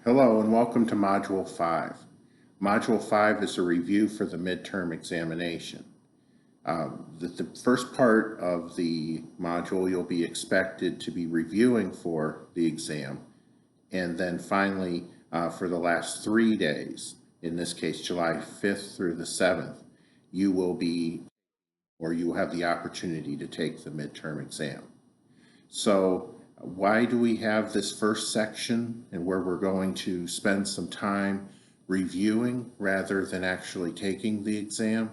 Hello and welcome to Module 5. Module 5 is a review for the midterm examination. The first part of the module you'll be expected to be reviewing for the exam, and then finally for the last 3 days, in this case July 5th through the 7th, you will have the opportunity to take the midterm exam. So why do we have this first section and where we're going to spend some time reviewing rather than actually taking the exam?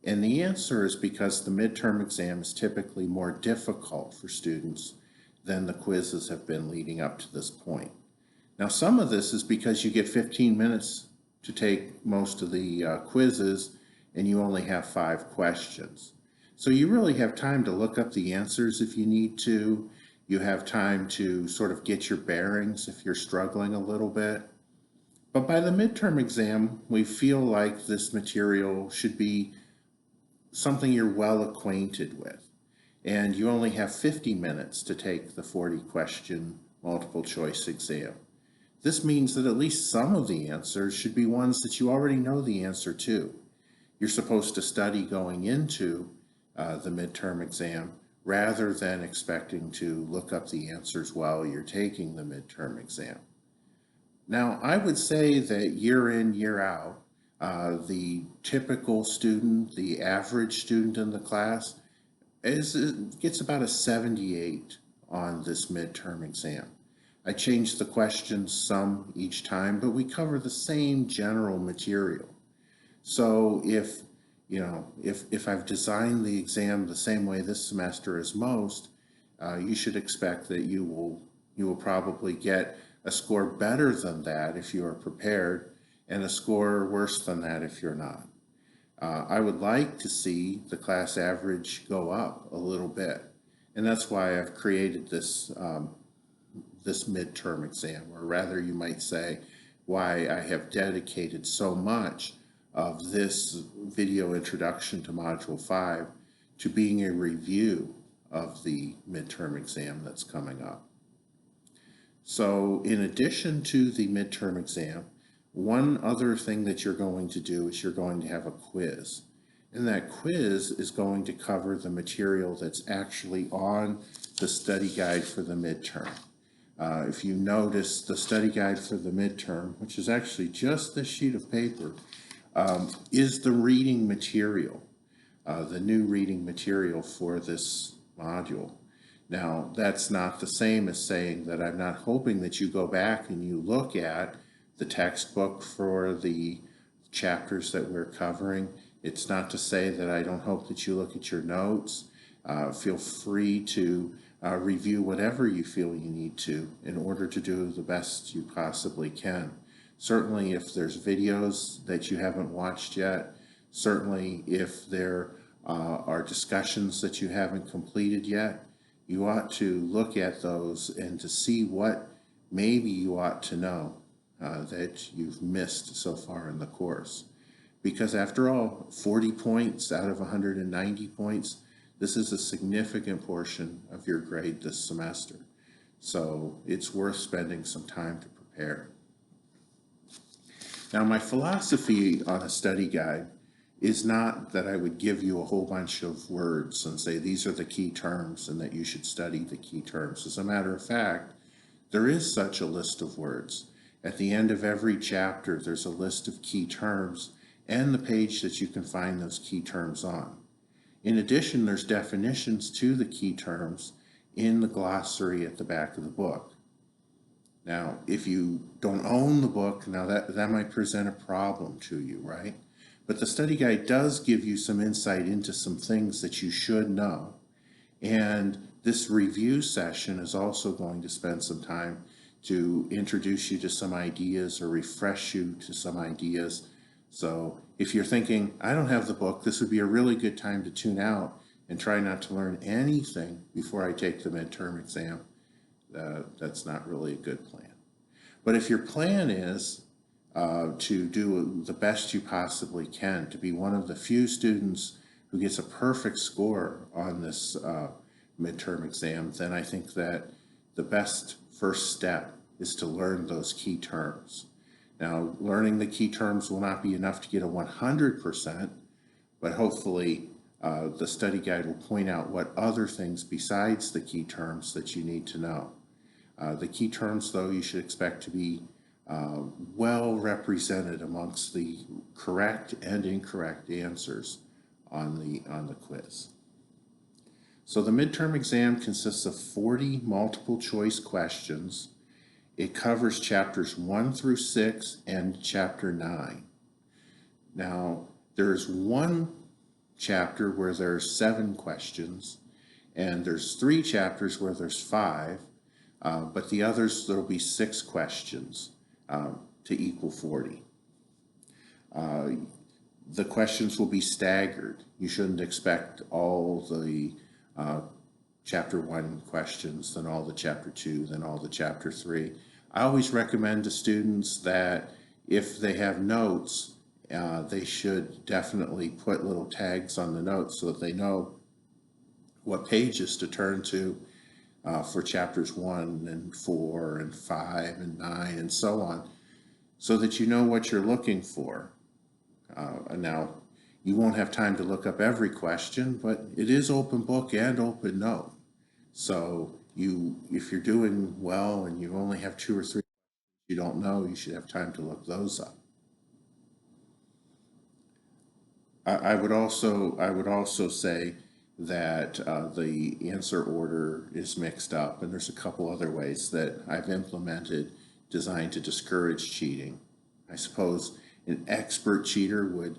And the answer is because the midterm exam is typically more difficult for students than the quizzes have been leading up to this point. Now, some of this is because you get 15 minutes to take most of the quizzes and you only have 5 questions. So you really have time to look up the answers if you need to. You have time to sort of get your bearings if you're struggling a little bit. But by the midterm exam, we feel like this material should be something you're well acquainted with. And you only have 50 minutes to take the 40-question multiple choice exam. This means that at least some of the answers should be ones that you already know the answer to. You're supposed to study going into the midterm exam rather than expecting to look up the answers while you're taking the midterm exam. Now, I would say that year in, year out, the typical student, the average student in the class, gets about a 78 on this midterm exam. I change the questions some each time, but we cover the same general material. So if I've designed the exam the same way this semester as most, you should expect that you will probably get a score better than that if you are prepared, and a score worse than that if you're not. I would like to see the class average go up a little bit, and that's why I've created this midterm exam, or rather you might say why I have dedicated so much of this video introduction to Module 5 to being a review of the midterm exam that's coming up. So in addition to the midterm exam, one other thing that you're going to do is you're going to have a quiz. And that quiz is going to cover the material that's actually on the study guide for the midterm. If you notice, the study guide for the midterm, which is actually just this sheet of paper, is the reading material, the new reading material for this module. Now, that's not the same as saying that I'm not hoping that you go back and you look at the textbook for the chapters that we're covering. It's not to say that I don't hope that you look at your notes. Feel free to review whatever you feel you need to in order to do the best you possibly can. Certainly if there's videos that you haven't watched yet, certainly if there are discussions that you haven't completed yet, you ought to look at those and to see what maybe you ought to know that you've missed so far in the course. Because after all, 40 points out of 190 points, this is a significant portion of your grade this semester. So it's worth spending some time to prepare. Now, my philosophy on a study guide is not that I would give you a whole bunch of words and say these are the key terms and that you should study the key terms. As a matter of fact, there is such a list of words. At the end of every chapter, there's a list of key terms and the page that you can find those key terms on. In addition, there's definitions to the key terms in the glossary at the back of the book. Now, if you don't own the book, now that might present a problem to you, right? But the study guide does give you some insight into some things that you should know. And this review session is also going to spend some time to introduce you to some ideas or refresh you to some ideas. So if you're thinking, I don't have the book, this would be a really good time to tune out and try not to learn anything before I take the midterm exam. That's not really a good plan. But if your plan is to do the best you possibly can, to be one of the few students who gets a perfect score on this midterm exam, then I think that the best first step is to learn those key terms. Now, learning the key terms will not be enough to get a 100%, but hopefully the study guide will point out what other things besides the key terms that you need to know. The key terms, though, you should expect to be well represented amongst the correct and incorrect answers on the quiz. So the midterm exam consists of 40 multiple choice questions. It covers chapters 1 through 6 and chapter 9. Now, there's one chapter where there's 7 questions, and there's 3 chapters where there's 5, but the others, there'll be 6 questions to equal 40. The questions will be staggered. You shouldn't expect all the chapter 1 questions, then all the chapter 2, then all the chapter 3. I always recommend to students that if they have notes, they should definitely put little tags on the notes so that they know what pages to turn to for chapters 1 and 4 and 5 and 9 and so on, so that you know what you're looking for. Now, you won't have time to look up every question, but it is open book and open note. So if you're doing well and you only have 2 or 3 you don't know, you should have time to look those up. I would also say that the answer order is mixed up, and there's a couple other ways that I've implemented designed to discourage cheating. I suppose an expert cheater would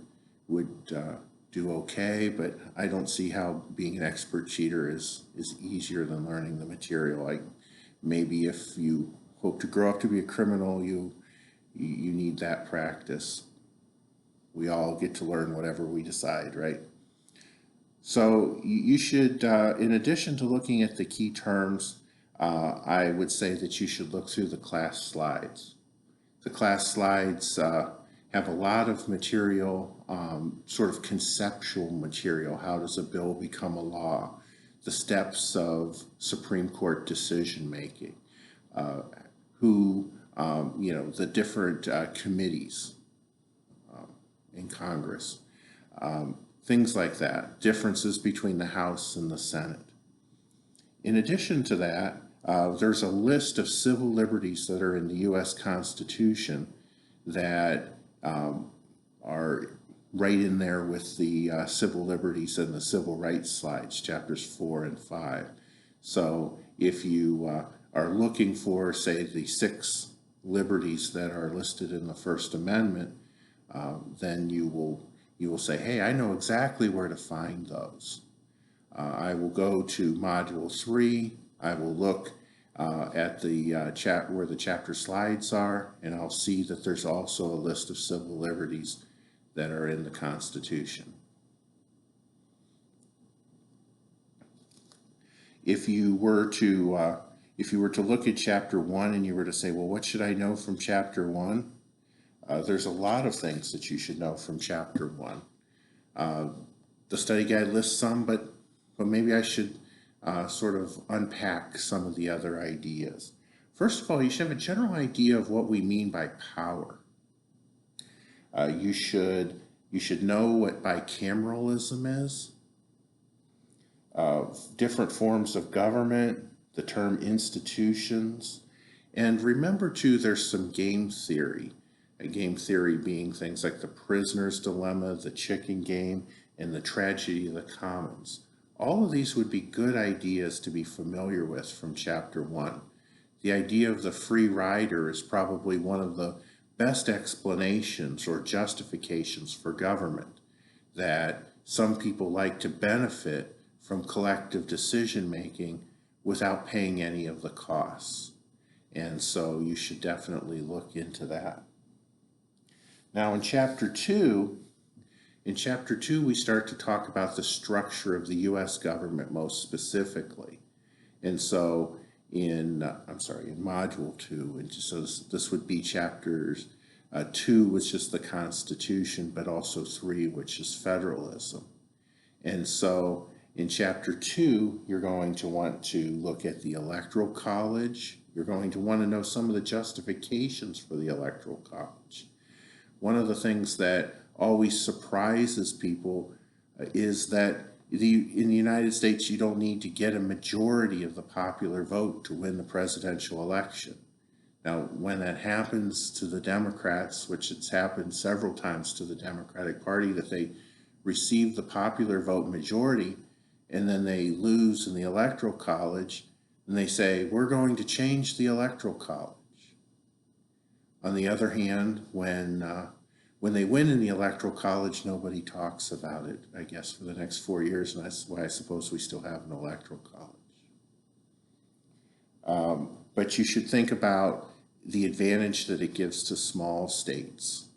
do okay, but I don't see how being an expert cheater is easier than learning the material. Maybe if you hope to grow up to be a criminal, you need that practice. We all get to learn whatever we decide, right? So you should, in addition to looking at the key terms, I would say that you should look through the class slides. The class slides have a lot of material, sort of conceptual material. How does a bill become a law? The steps of Supreme Court decision making. The different committees in Congress. Things like that. Differences between the House and the Senate. In addition to that, there's a list of civil liberties that are in the U.S. Constitution that are right in there with the civil liberties and the civil rights slides, chapters 4 and 5. So if you are looking for, say, the 6 liberties that are listed in the First Amendment, then you will say, hey, I know exactly where to find those. I will go to Module 3. I will look at the where the chapter slides are, and I'll see that there's also a list of civil liberties that are in the Constitution. If you were to look at chapter 1 and you were to say, well, what should I know from chapter 1? There's a lot of things that you should know from chapter 1. The study guide lists some, but maybe I should sort of unpack some of the other ideas. First of all, you should have a general idea of what we mean by power. You should know what bicameralism is, different forms of government, the term institutions, and remember too, there's some game theory. A game theory being things like the prisoner's dilemma, the chicken game, and the tragedy of the commons. All of these would be good ideas to be familiar with from chapter 1. The idea of the free rider is probably one of the best explanations or justifications for government, that some people like to benefit from collective decision making without paying any of the costs. And so you should definitely look into that. Now in chapter 2, we start to talk about the structure of the U.S. government most specifically. And so in module 2, and so this would be chapters 2, which is the Constitution, but also 3, which is federalism. And so in chapter 2, you're going to want to look at the Electoral College, You're going to want to know some of the justifications for the Electoral College. One of the things that always surprises people is that in the United States, you don't need to get a majority of the popular vote to win the presidential election. Now, when that happens to the Democrats, which it's happened several times to the Democratic Party, that they receive the popular vote majority and then they lose in the Electoral College, and they say, we're going to change the Electoral College. On the other hand, when they win in the Electoral College, nobody talks about it, I guess, for the next 4 years, and that's why I suppose we still have an Electoral College. But you should think about the advantage that it gives to small states.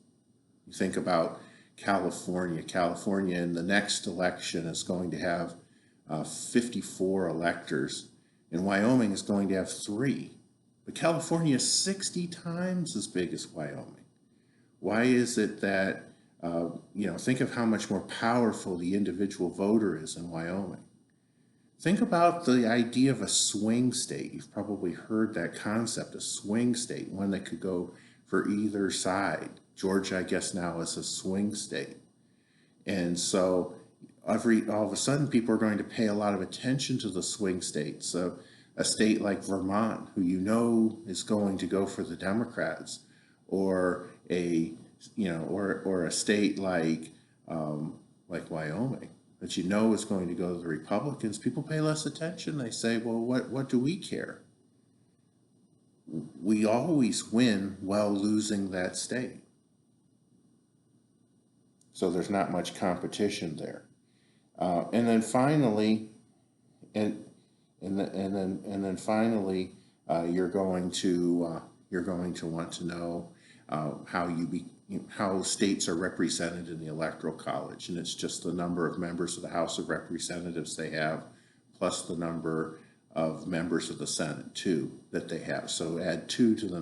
You think about California. California in the next election is going to have 54 electors, and Wyoming is going to have 3. But California is 60 times as big as Wyoming. Why is it that, think of how much more powerful the individual voter is in Wyoming. Think about the idea of a swing state. You've probably heard that concept, a swing state, one that could go for either side. Georgia, I guess, now is a swing state. And so all of a sudden, people are going to pay a lot of attention to the swing states. So a state like Vermont, who you know is going to go for the Democrats, or a state like Wyoming that you know is going to go to the Republicans, people pay less attention. They say, well, what do we care? We always win while losing that state. So there's not much competition there. And then finally, you're going to want to know how states are represented in the Electoral College, and it's just the number of members of the House of Representatives they have, plus the number of members of the Senate too that they have. So add 2 to the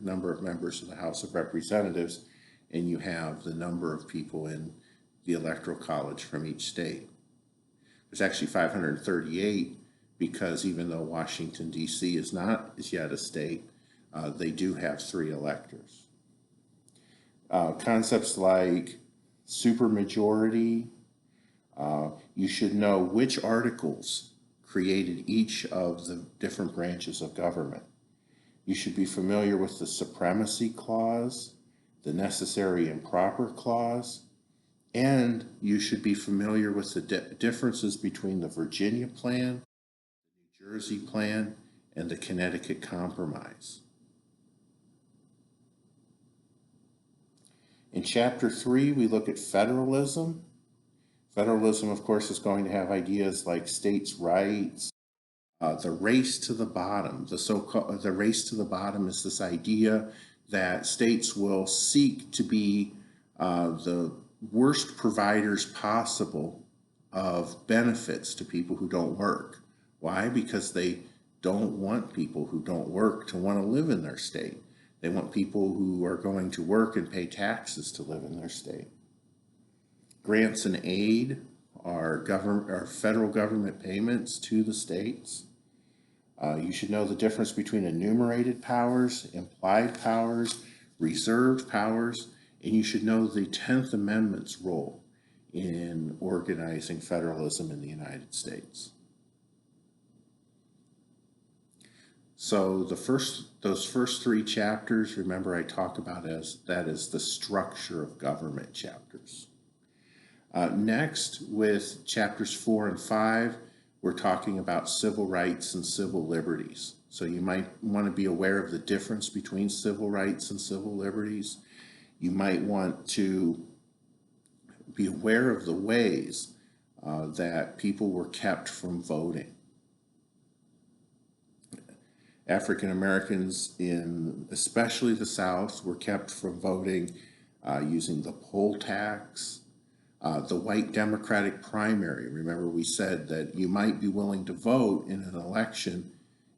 number of members of the House of Representatives, and you have the number of people in the Electoral College from each state. There's actually 538, because even though Washington, D.C. is yet a state, they do have 3 electors. Concepts like supermajority, you should know which articles created each of the different branches of government. You should be familiar with the Supremacy Clause, the Necessary and Proper Clause, and you should be familiar with the differences between the Virginia Plan, the New Jersey Plan, and the Connecticut Compromise. In Chapter 3, we look at federalism. Federalism, of course, is going to have ideas like states' rights, the race to the bottom. The race to the bottom is this idea that states will seek to be the worst providers possible of benefits to people who don't work. Why? Because they don't want people who don't work to want to live in their state. They want people who are going to work and pay taxes to live in their state. Grants and aid are federal government payments to the states. You should know the difference between enumerated powers, implied powers, reserved powers, and you should know the 10th Amendment's role in organizing federalism in the United States. So those first 3 chapters, remember I talk about that as the structure of government chapters. Next, with chapters 4 and 5, we're talking about civil rights and civil liberties. So you might want to be aware of the difference between civil rights and civil liberties. You might want to be aware of the ways that people were kept from voting. African Americans in especially the South were kept from voting using the poll tax, the white Democratic primary. Remember, we said that you might be willing to vote in an election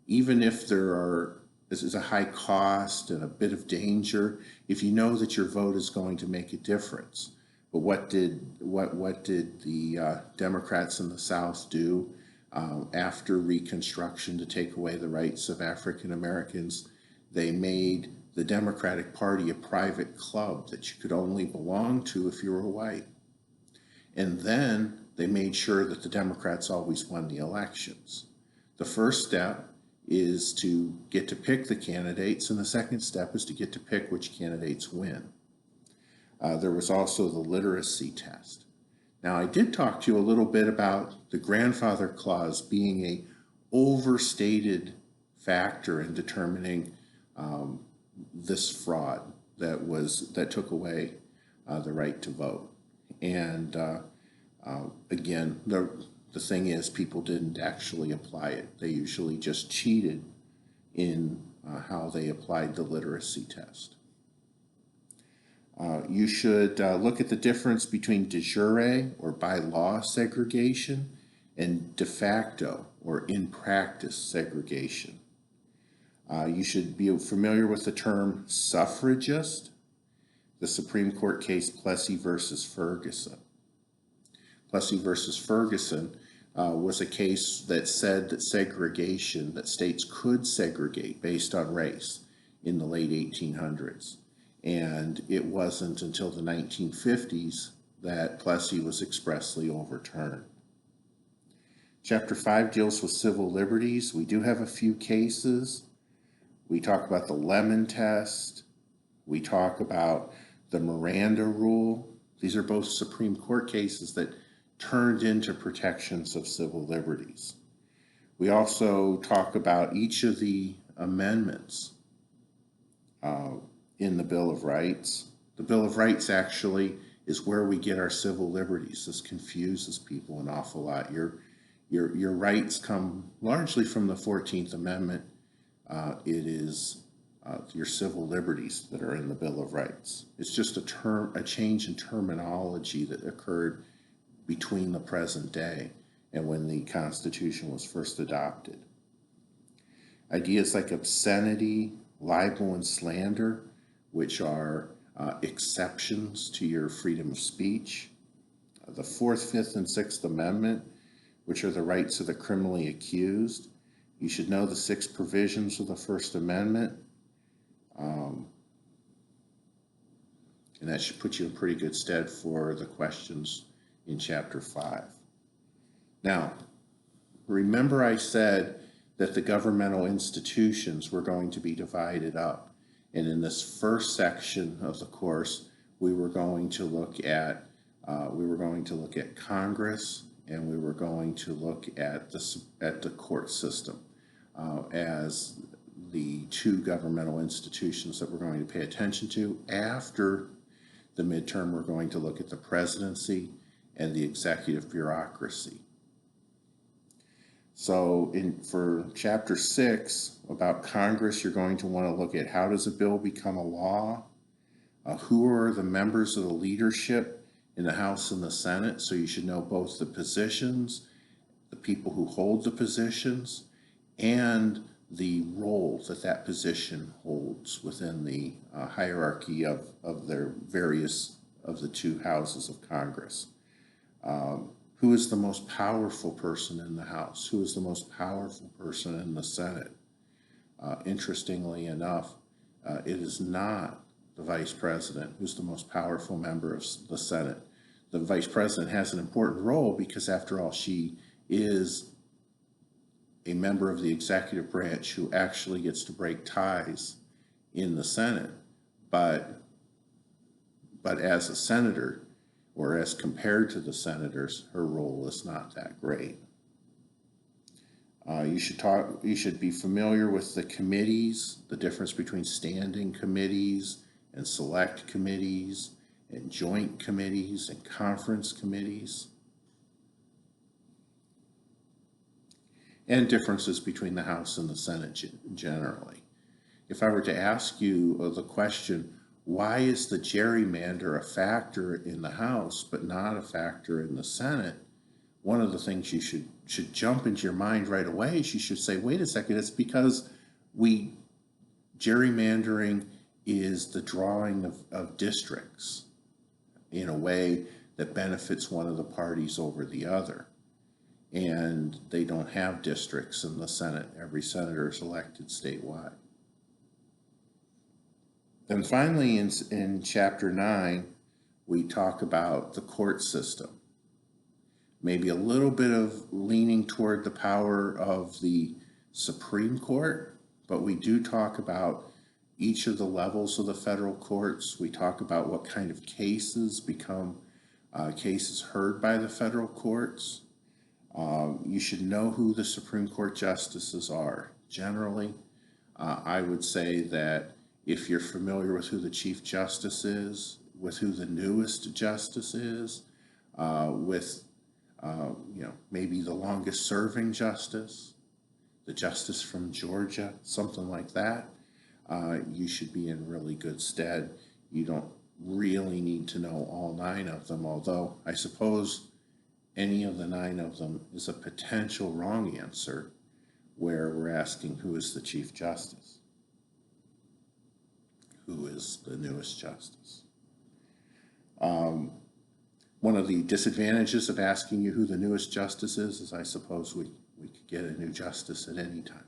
even if this is a high cost and a bit of danger, if you know that your vote is going to make a difference. But what did the Democrats in the South do? After Reconstruction, to take away the rights of African Americans, they made the Democratic Party a private club that you could only belong to if you were white. And then they made sure that the Democrats always won the elections. The first step is to get to pick the candidates, and the second step is to get to pick which candidates win. There was also the literacy test. Now, I did talk to you a little bit about the grandfather clause being a overstated factor in determining this fraud that took away the right to vote. And again, the thing is, people didn't actually apply it. They usually just cheated in how they applied the literacy test. You should look at the difference between de jure or by law segregation and de facto or in practice segregation. You should be familiar with the term suffragist, the Supreme Court case Plessy versus Ferguson. Plessy versus Ferguson was a case that said that segregation, that states could segregate based on race in the late 1800s. And it wasn't until the 1950s that Plessy was expressly overturned. Chapter 5 deals with civil liberties. We do have a few cases. We talk about the Lemon Test. We talk about the Miranda Rule. These are both Supreme Court cases that turned into protections of civil liberties. We also talk about each of the amendments in the Bill of Rights. The Bill of Rights actually is where we get our civil liberties. This confuses people an awful lot. Your rights come largely from the 14th Amendment. It is your civil liberties that are in the Bill of Rights. It's just a change in terminology that occurred between the present day and when the Constitution was first adopted. Ideas like obscenity, libel, and slander, which are exceptions to your freedom of speech. The 4th, 5th, and 6th Amendment, which are the rights of the criminally accused. You should know the 6 provisions of the First Amendment. And that should put you in pretty good stead for the questions in Chapter 5. Now, remember I said that the governmental institutions were going to be divided up. And in this first section of the course, we were going to look at Congress, and we were going to look at the court system as the 2 governmental institutions that we're going to pay attention to. After the midterm, we're going to look at the presidency and the executive bureaucracy. So for Chapter 6 about Congress, you're going to want to look at how does a bill become a law, who are the members of the leadership in the House and the Senate, so you should know both the positions, the people who hold the positions, and the role that that position holds within the hierarchy of their various of the 2 houses of Congress. Who is the most powerful person in the House? Who is the most powerful person in the Senate? Interestingly enough, it is not the Vice President who's the most powerful member of the Senate. The Vice President has an important role because, after all, she is a member of the executive branch who actually gets to break ties in the Senate. But as a senator, or as compared to the senators, her role is not that great. You should be familiar with the committees, the difference between standing committees and select committees and joint committees and conference committees, and differences between the House and the Senate generally. If I were to ask you the question, why is the gerrymander a factor in the House but not a factor in the Senate? One of the things you should jump into your mind right away is you should say, wait a second, it's because gerrymandering is the drawing of districts in a way that benefits one of the parties over the other. and they don't have districts in the Senate. Every senator is elected statewide. Then finally, in Chapter 9, we talk about the court system. Maybe a little bit of leaning toward the power of the Supreme Court, but we do talk about each of the levels of the federal courts. We talk about what kind of cases become cases heard by the federal courts. You should know who the Supreme Court justices are. Generally, I would say that if you're familiar with who the Chief Justice is, with who the newest justice is, with maybe the longest serving justice, the justice from Georgia, something like that, you should be in really good stead. You don't really need to know all 9 of them, although I suppose any of the 9 of them is a potential wrong answer where we're asking who is the Chief Justice, who is the newest justice. One of the disadvantages of asking you who the newest justice is I suppose we could get a new justice at any time,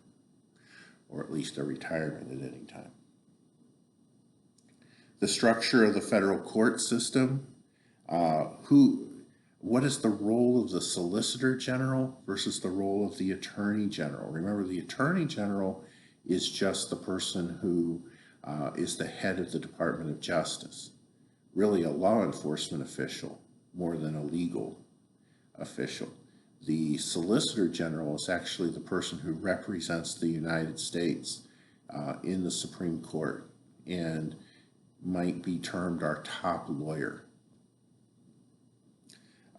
or at least a retirement at any time. The structure of the federal court system, what is the role of the Solicitor General versus the role of the Attorney General? Remember, the Attorney General is just the person who is the head of the Department of Justice, really a law enforcement official more than a legal official. The Solicitor General is actually the person who represents the United States in the Supreme Court and might be termed our top lawyer.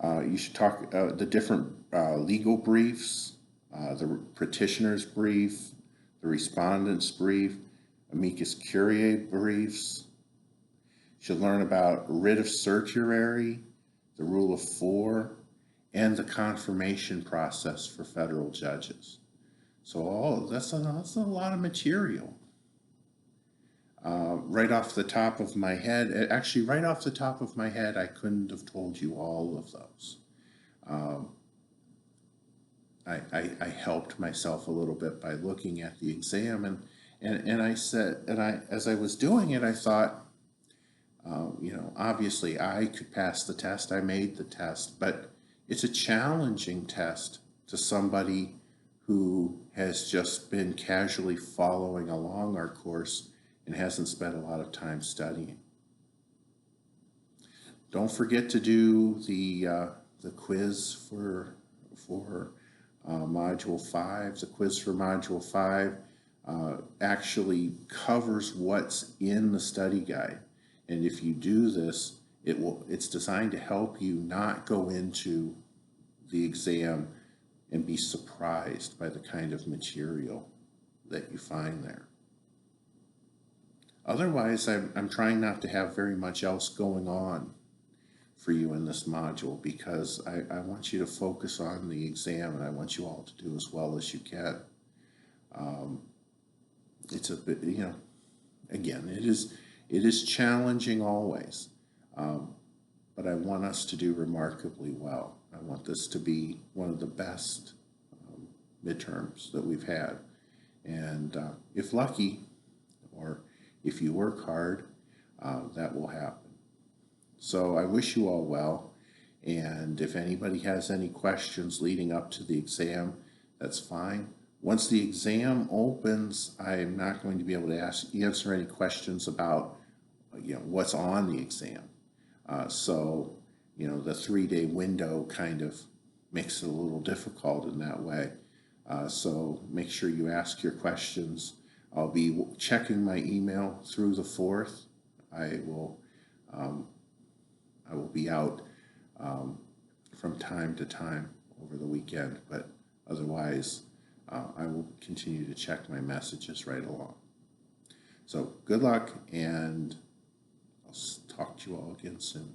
You should talk the different legal briefs, the petitioner's brief, the respondent's brief, amicus curiae briefs. You should learn about writ of certiorari, the rule of 4, and the confirmation process for federal judges. So that's a lot of material. Right off the top of my head, actually right off the top of my head, I couldn't have told you all of those. I helped myself a little bit by looking at the exam, and I said, as I was doing it, I thought, obviously I could pass the test. I made the test, but it's a challenging test to somebody who has just been casually following along our course and hasn't spent a lot of time studying. Don't forget to do the quiz for Module 5. The quiz for Module 5 actually covers what's in the study guide. And if you do this, it's designed to help you not go into the exam and be surprised by the kind of material that you find there. Otherwise, I'm trying not to have very much else going on for you in this module because I want you to focus on the exam and I want you all to do as well as you can. It's a bit, again, it is challenging always, but I want us to do remarkably well. I want this to be one of the best midterms that we've had. And if lucky, or if you work hard, that will happen. So I wish you all well. And if anybody has any questions leading up to the exam, that's fine. Once the exam opens, I'm not going to be able to answer any questions about what's on the exam. So the 3-day window kind of makes it a little difficult in that way. So make sure you ask your questions. I'll be checking my email through the 4th. I will be out from time to time over the weekend, but otherwise I will continue to check my messages right along. So good luck, and I'll talk to you all again soon.